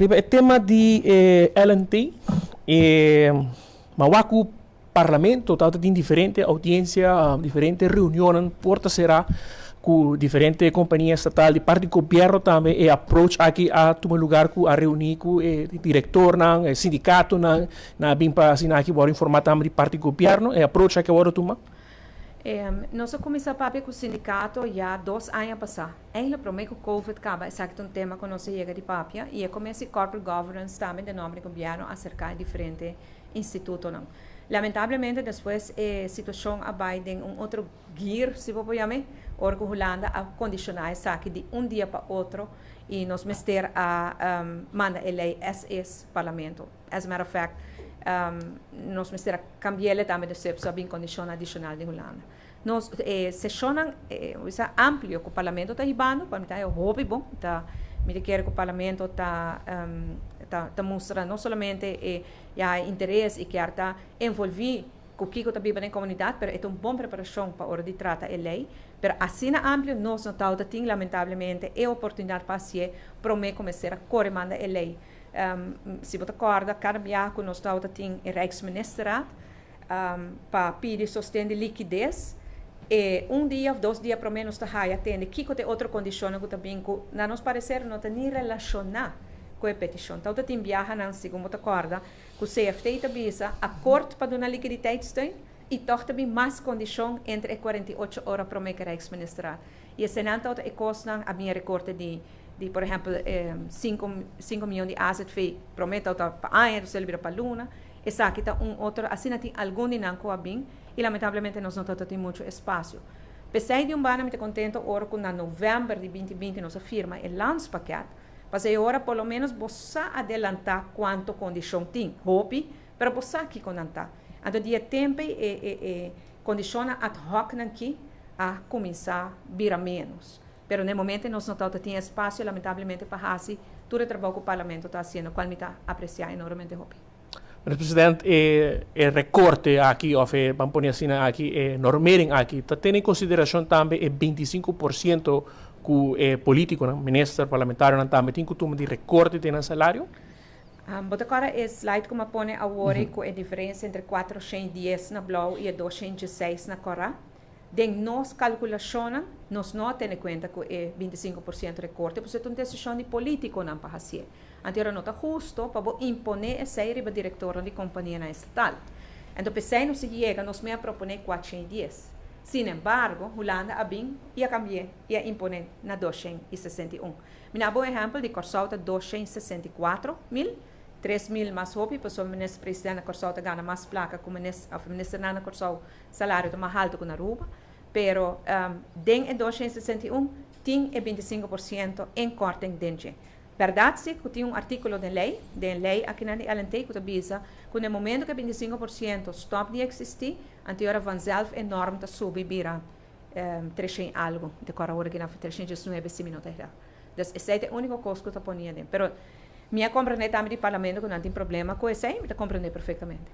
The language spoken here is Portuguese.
Il tema di LNT, ma waku Parlamento, tanto in differenti audienze, differenti riunioni, porta sarà con differenti compagnie statali, parte del governo também e approach aqui a tomar lugar com a reunir com o diretor, o sindicato, na bimpa assim aqui bora informar também de parte do governo e approach aqui bora tomar. Nós começamos a com o sindicato já 2 anos passados. Ainda para o meio que o Covid acaba, é um tema que nós chega de papia e começa a corporate governance também de nome do governo acerca de diferentes institutos. Lamentavelmente, depois a situação abai em outro gear, se vou chamar, ora que a Holanda a condicionar isso aqui de dia para outro e nós mester a manda a lei SS parlamento. As a matter of fact, nós mester a cambiar também de ser bem condição adicional de Holanda. Nós sessionan amplio que o parlamento está ribando, para mim é hobby bom, tá me quer que o parlamento está mostrando não somente interesse e quer estar envolvido com o que está vivendo na comunidade, mas é uma boa preparação para a hora de tratar a lei. Mas assim amplo, nós não estamos lamentavelmente a oportunidade para ser para mim começar a corremanda a lei. Se você acorda, cada dia que nós estamos em Rijksministeraat para pedir sustento de liquidez, e dia ou 2 dias para menos está aí atende que tem outra condição que também na nos parecer não tem nem relacionar com a petição. Então tem viaja não segundo a corda que o CFT avisa acordo para dar liquidez tem e toch também mais condição entre 48 horas para o Rijksministeraat. E esse não está é costa a minha recorte de por exemplo 5 milhões de asset fee promete para ano celebrar para luna. Essa aqui está outro assim tem algum dinâmico a bem e lamentavelmente nós não temos muito espaço. Pensei de bana muito contento ora que na novembro de 2020 nós firma o landspaket, mas agora pelo menos você adelantar quanto condição tem, hope, para você aqui conantar. Então dia tempo e condiciona ad hoc aqui a começar a virar menos. Pero no momento nós não temos espaço lamentavelmente para fazer todo o trabalho que o parlamento está fazendo, qual me está apreciando enormemente hope. Presidente, el recorte aquí, vamos a poner así aquí, normering aquí, tiene en consideración también el 25% que político, ministro parlamentario, también tiene que de recorte de salario? Bota agora é slide como pone agora com a diferença entre 410 na Blau e 206 na Cora. De nós calculação, nós não temos em conta que é 25% recorte, porque é uma decisão de político não para fazer. Então, não está justo para imponer essa riba diretora de companhia na estatal. Então, pensei não se chega, nós me proponer 410. Sin embargo, Holanda a bem ia cambiar, ia imponer na 261. Minha bom exemplo de Corsauta 264 mil, 3 mil mais roupa, para o ministro presidente Corsauta ganha mais placa, como o ministro Nana Corsau salário mais alto que na Aruba, pero den 261 tem 25% em corte em dente. Verdade, sim, que tem artículo de lei aqui na LNT que diz que no momento que 25% stop de existir, anterior vanzelf enorme subir vira 300 algo, de cora hora que na 319 minutos. Então, esse é o único custo que eu ponia dentro. Pero, minha compreender também do parlamento que não tem problema com esse, eu compreender perfeitamente.